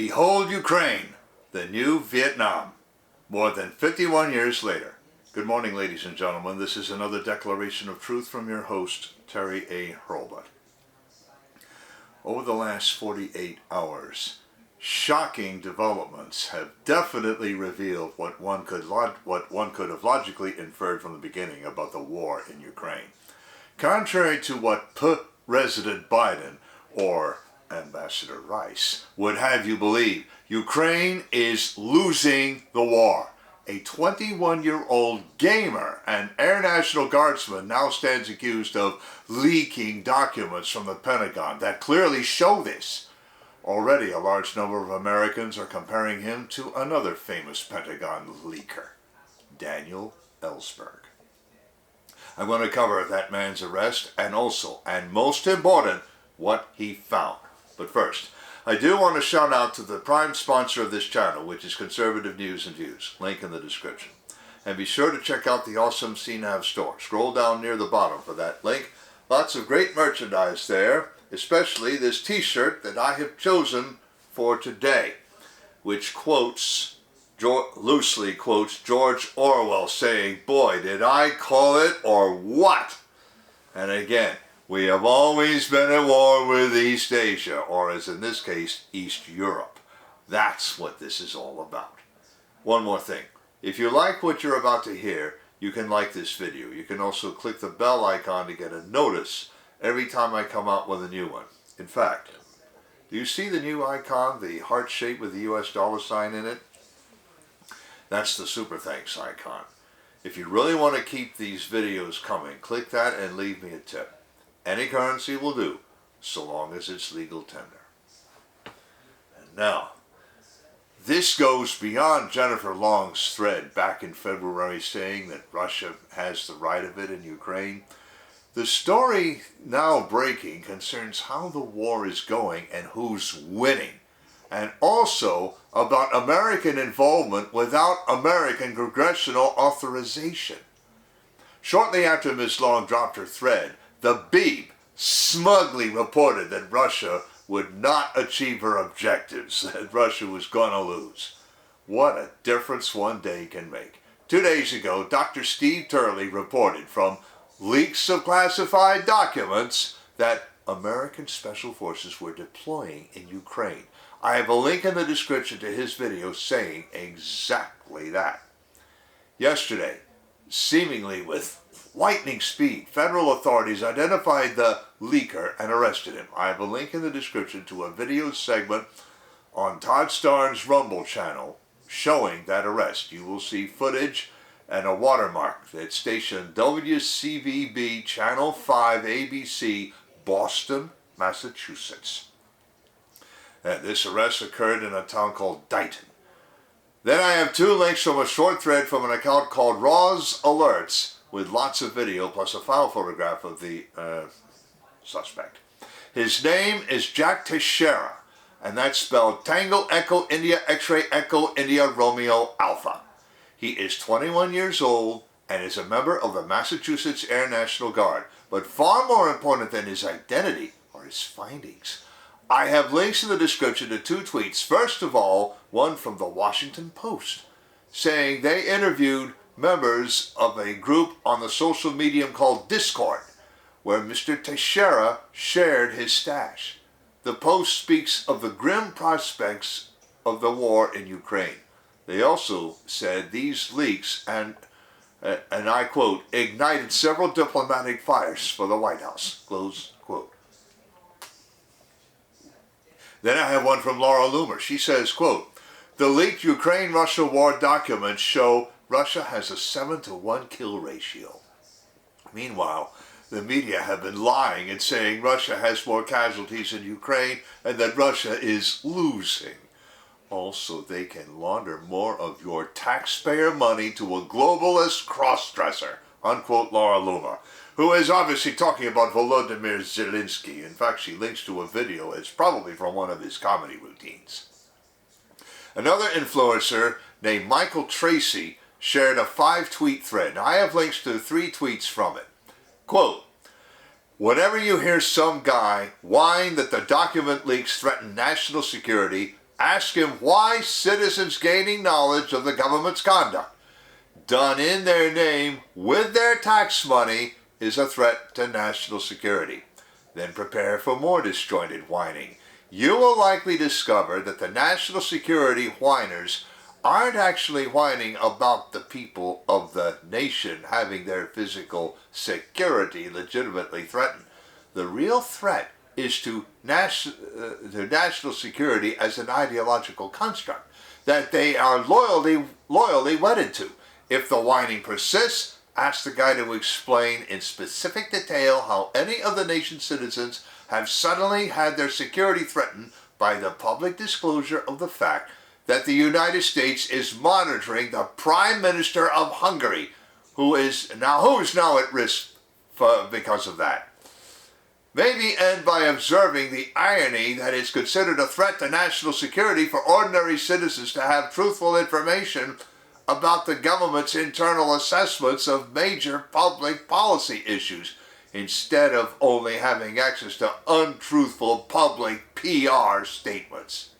Behold Ukraine, the new Vietnam, more than 51 years later. Good morning, ladies and gentlemen. This is another declaration of truth from your host, Terry A. Hurlbut. Over the last 48 hours, shocking developments have definitely revealed what one could have logically inferred from the beginning about the war in Ukraine. Contrary to what President Biden or Ambassador Rice would have you believe, Ukraine is losing the war. A 21-year-old gamer and Air National Guardsman now stands accused of leaking documents from the Pentagon that clearly show this. Already a large number of Americans are comparing him to another famous Pentagon leaker, Daniel Ellsberg. I'm going to cover that man's arrest and also, and most important, what he found. But first, I do want to shout out to the prime sponsor of this channel, which is Conservative News and Views. Link in the description. And be sure to check out the awesome CNAV Store. Scroll down near the bottom for that link. Lots of great merchandise there, especially this t-shirt that I have chosen for today, which loosely quotes George Orwell saying, "Boy, did I call it or what?" And again, we have always been at war with East Asia, or as in this case, East Europe. That's what this is all about. One more thing. If you like what you're about to hear, you can like this video. You can also click the bell icon to get a notice every time I come out with a new one. In fact, do you see the new icon, the heart shape with the US dollar sign in it? That's the super thanks icon. If you really want to keep these videos coming, click that and leave me a tip. Any currency will do, so long as it's legal tender. And now, this goes beyond Jennifer Long's thread back in February saying that Russia has the right of it in Ukraine. The story now breaking concerns how the war is going and who's winning, and also about American involvement without American congressional authorization. Shortly after Ms. Long dropped her thread, the Beeb smugly reported that Russia would not achieve her objectives, that Russia was going to lose. What a difference one day can make. 2 days ago, Dr. Steve Turley reported from leaks of classified documents that American Special Forces were deploying in Ukraine. I have a link in the description to his video saying exactly that. Yesterday, seemingly with lightning speed, federal authorities identified the leaker and arrested him. I have a link in the description to a video segment on Todd Starnes' Rumble channel showing that arrest. You will see footage and a watermark at station WCVB Channel 5 ABC, Boston, Massachusetts. And this arrest occurred in a town called Dighton. Then I have 2 links from a short thread from an account called RawsAlerts with lots of video plus a file photograph of the suspect. His name is Jack Teixiera, and that's spelled Tango Echo India X-Ray Echo India Romeo Alpha. He is 21 years old and is a member of the Massachusetts Air National Guard. But far more important than his identity are his findings. I have links in the description to 2 tweets. First of all, one from the Washington Post, saying they interviewed members of a group on the social medium called Discord, where Mr. Teixiera shared his stash. The Post speaks of the grim prospects of the war in Ukraine. They also said these leaks, and I quote, ignited several diplomatic fires for the White House, close quote. Then I have one from Laura Loomer. She says, quote, the leaked Ukraine-Russia war documents show Russia has a 7-to-1 kill ratio. Meanwhile, the media have been lying and saying Russia has more casualties in Ukraine and that Russia is losing. Also, they can launder more of your taxpayer money to a globalist cross-dresser, unquote Laura Loomer, who is obviously talking about Volodymyr Zelensky. In fact, she links to a video. It's probably from one of his comedy routines. Another influencer named Michael Tracy shared a 5-tweet thread. I have links to 3 tweets from it. Quote, whenever you hear some guy whine that the document leaks threaten national security, ask him why citizens gaining knowledge of the government's conduct, done in their name with their tax money, is a threat to national security. Then prepare for more disjointed whining. You will likely discover that the national security whiners aren't actually whining about the people of the nation having their physical security legitimately threatened. The real threat is to national security as an ideological construct that they are loyally wedded to. If the whining persists, ask the guy to explain in specific detail how any of the nation's citizens have suddenly had their security threatened by the public disclosure of the fact that the United States is monitoring the Prime Minister of Hungary, who is now at risk because of that. Maybe end by observing the irony that it's considered a threat to national security for ordinary citizens to have truthful information about the government's internal assessments of major public policy issues, instead of only having access to untruthful public PR statements.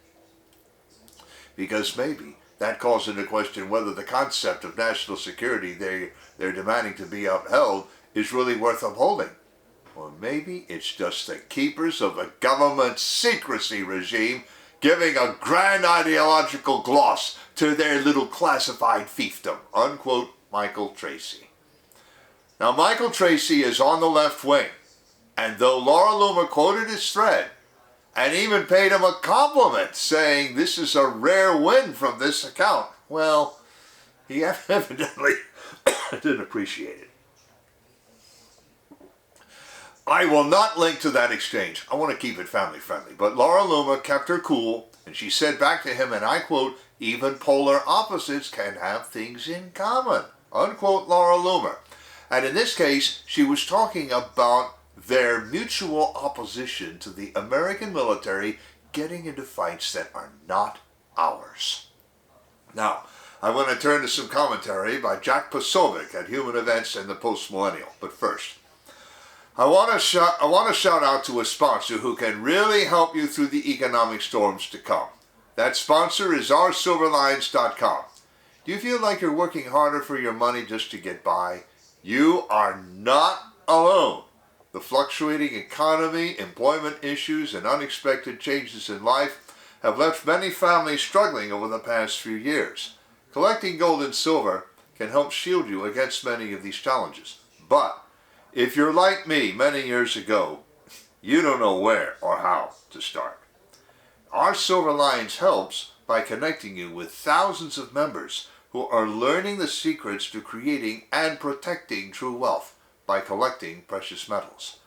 Because maybe that calls into question whether the concept of national security they're demanding to be upheld is really worth upholding. Or maybe it's just the keepers of the government secrecy regime giving a grand ideological gloss to their little classified fiefdom. Unquote, Michael Tracy. Now, Michael Tracy is on the left wing, and though Laura Loomer quoted his thread and even paid him a compliment saying this is a rare win from this account, well, he evidently didn't appreciate it. I will not link to that exchange. I want to keep it family friendly. But Laura Loomer kept her cool, and she said back to him, and I quote, "Even polar opposites can have things in common." Unquote, Laura Loomer. And in this case, she was talking about their mutual opposition to the American military getting into fights that are not ours. Now, I want to turn to some commentary by Jack Posobiec at Human Events and the Post-Millennial. But first, I want to shout out to a sponsor who can really help you through the economic storms to come. That sponsor is RawsAlerts.com. Do you feel like you're working harder for your money just to get by? You are not alone. The fluctuating economy, employment issues, and unexpected changes in life have left many families struggling over the past few years. Collecting gold and silver can help shield you against many of these challenges. But if you're like me many years ago, you don't know where or how to start. Our Silver Alliance helps by connecting you with thousands of members who are learning the secrets to creating and protecting true wealth by collecting precious metals.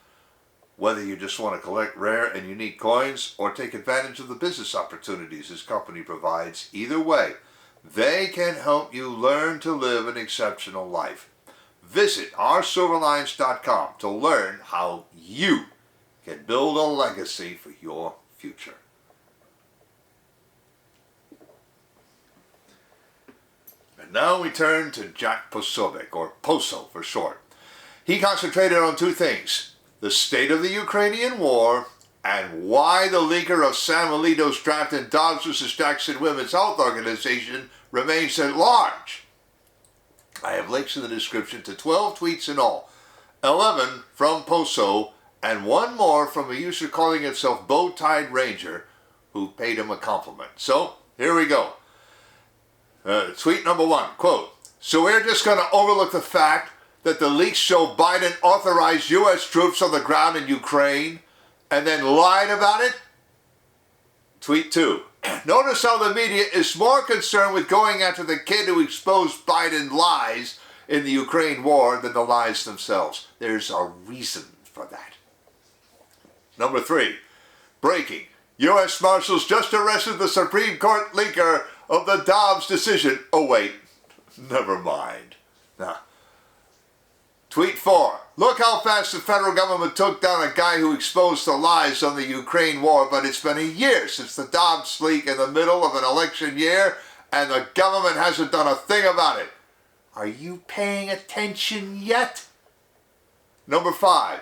Whether you just want to collect rare and unique coins or take advantage of the business opportunities this company provides, either way, they can help you learn to live an exceptional life. Visit OurSilverAlliance.com to learn how you can build a legacy for your future. And now we turn to Jack Posobiec, or Poso for short. He concentrated on two things: the state of the Ukrainian war and why the leaker of Sam Alito's draft in Dobbs vs. Jackson Women's Health Organization remains at large. I have links in the description to 12 tweets in all, 11 from Poso, and one more from a user calling himself Bow-Tied Ranger, who paid him a compliment. So, here we go. Tweet number 1, quote, "So we're just going to overlook the fact that the leaks show Biden authorized U.S. troops on the ground in Ukraine and then lied about it?" Tweet 2, "Notice how the media is more concerned with going after the kid who exposed Biden lies in the Ukraine war than the lies themselves. There's a reason for that." Number 3, breaking. U.S. Marshals just arrested the Supreme Court leaker of the Dobbs decision. Oh wait, never mind. Now, tweet 4, "Look how fast the federal government took down a guy who exposed the lies on the Ukraine war, but it's been a year since the Dobbs leak in the middle of an election year, and the government hasn't done a thing about it. Are you paying attention yet?" Number 5,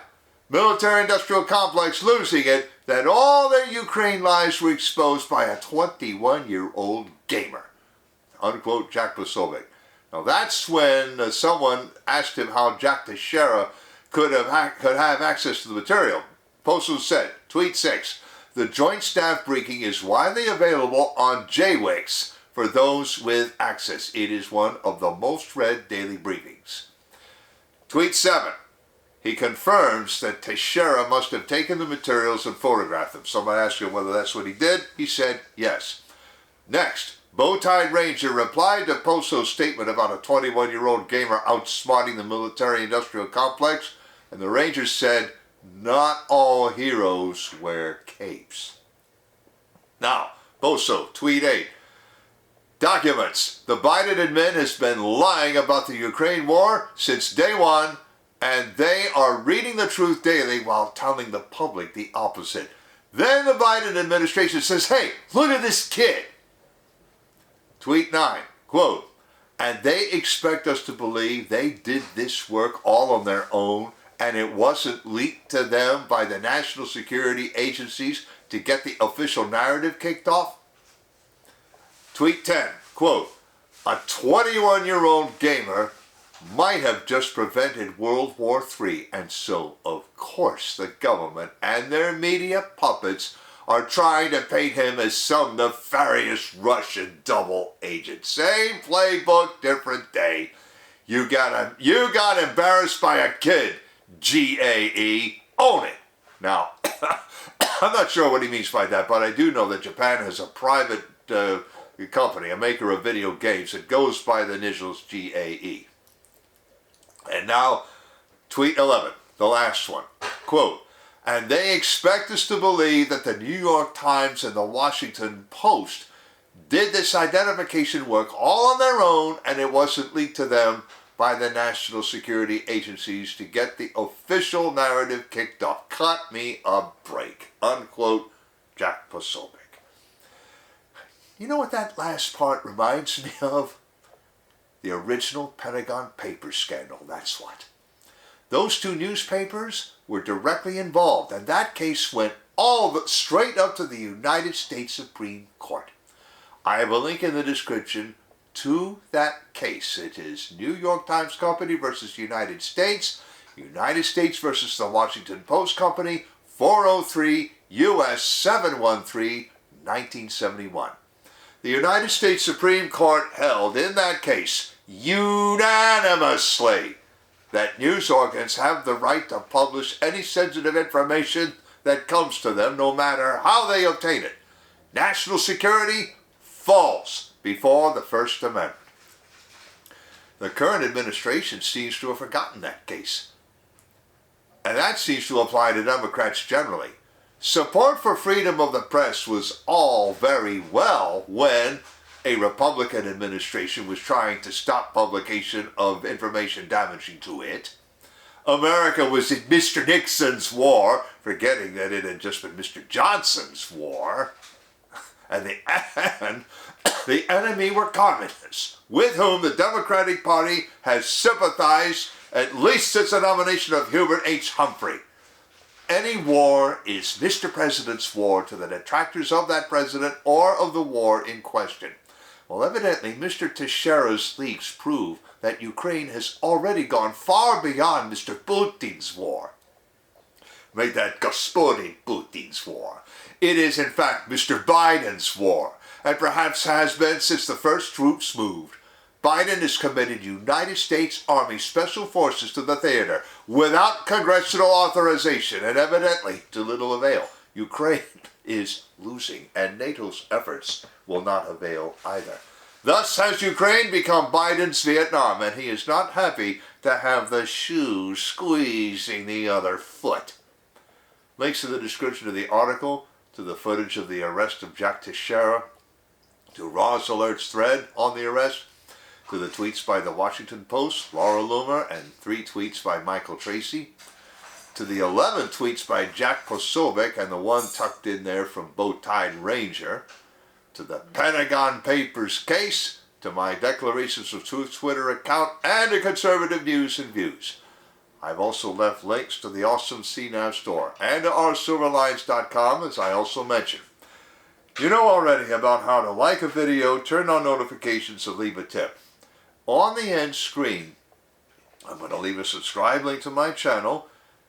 military-industrial complex losing it, that all their Ukraine lies were exposed by a 21-year-old gamer. Unquote, Jack Posobiec. Now that's when someone asked him how Jack Teixiera could have access to the material. Poso said, tweet 6, the joint staff briefing is widely available on JWIX for those with access. It is one of the most read daily briefings. Tweet 7, he confirms that Texiera must have taken the materials and photographed them. Someone asked him whether that's what he did. He said yes. Next, Bowtie Ranger replied to Poso's statement about a 21-year-old gamer outsmarting the military-industrial complex, and the Ranger said, not all heroes wear capes. Now, Poso, tweet 8. Documents. The Biden admin has been lying about the Ukraine war since day one, and they are reading the truth daily while telling the public the opposite. Then the Biden administration says, hey, look at this kid. Tweet 9, quote, and they expect us to believe they did this work all on their own and it wasn't leaked to them by the national security agencies to get the official narrative kicked off? Tweet 10, quote, a 21-year-old gamer might have just prevented World War III, and so, of course, the government and their media puppets are trying to paint him as some nefarious Russian double agent. Same playbook, different day. You got embarrassed by a kid, GAE. Own it. Now, I'm not sure what he means by that, but I do know that Japan has a private company, a maker of video games, that goes by the initials GAE. And now, tweet 11, the last one. Quote, and they expect us to believe that the New York Times and the Washington Post did this identification work all on their own and it wasn't leaked to them by the national security agencies to get the official narrative kicked off. Cut me a break. Unquote, Jack Posobiec. You know what that last part reminds me of? The original Pentagon Papers scandal, that's what. Those two newspapers were directly involved, and that case went straight up to the United States Supreme Court. I have a link in the description to that case. It is New York Times Company versus United States versus the Washington Post Company, 403 U.S. 713, 1971. The United States Supreme Court held in that case unanimously that news organs have the right to publish any sensitive information that comes to them, no matter how they obtain it. National security falls before the First Amendment. The current administration seems to have forgotten that case. And that seems to apply to Democrats generally. Support for freedom of the press was all very well when a Republican administration was trying to stop publication of information damaging to it. America was in Mr. Nixon's war, forgetting that it had just been Mr. Johnson's war. And the enemy were communists, with whom the Democratic Party has sympathized at least since the nomination of Hubert H. Humphrey. Any war is Mr. President's war to the detractors of that president or of the war in question. Well, evidently, Mr. Texiera's leaks prove that Ukraine has already gone far beyond Mr. Putin's war. Made that Gospodin Putin's war. It is, in fact, Mr. Biden's war, and perhaps has been since the first troops moved. Biden has committed United States Army Special Forces to the theater without congressional authorization, and evidently to little avail. Ukraine is losing, and NATO's efforts will not avail either. Thus has Ukraine become Biden's Vietnam, and he is not happy to have the shoe squeezing the other foot. Links in the description of the article, to the footage of the arrest of Jack Teixiera, to RawsAlerts thread on the arrest, to the tweets by the Washington Post, Laura Loomer, and 3 tweets by Michael Tracy, to the 11 tweets by Jack Posobiec and the one tucked in there from Bowtie Ranger, to the Pentagon Papers case, to my Declarations of Truth Twitter account, and to Conservative News and Views. I've also left links to the awesome CNAV Store and to RawsAlerts.com, as I also mentioned. You know already about how to like a video, turn on notifications, and leave a tip. On the end screen, I'm going to leave a subscribe link to my channel,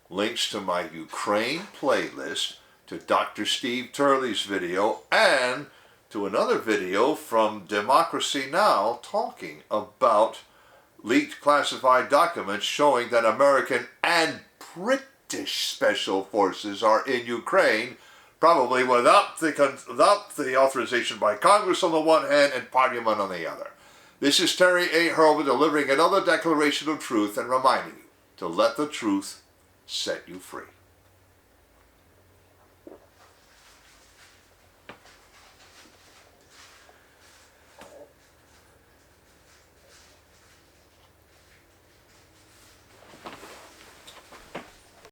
links to my Ukraine playlist, to Dr. Steve Turley's video, and to another video from Democracy Now! Talking about leaked classified documents showing that American and British special forces are in Ukraine, probably without the authorization by Congress on the one hand and Parliament on the other. This is Terry A. Hurlbut delivering another declaration of truth and reminding you to let the truth set you free.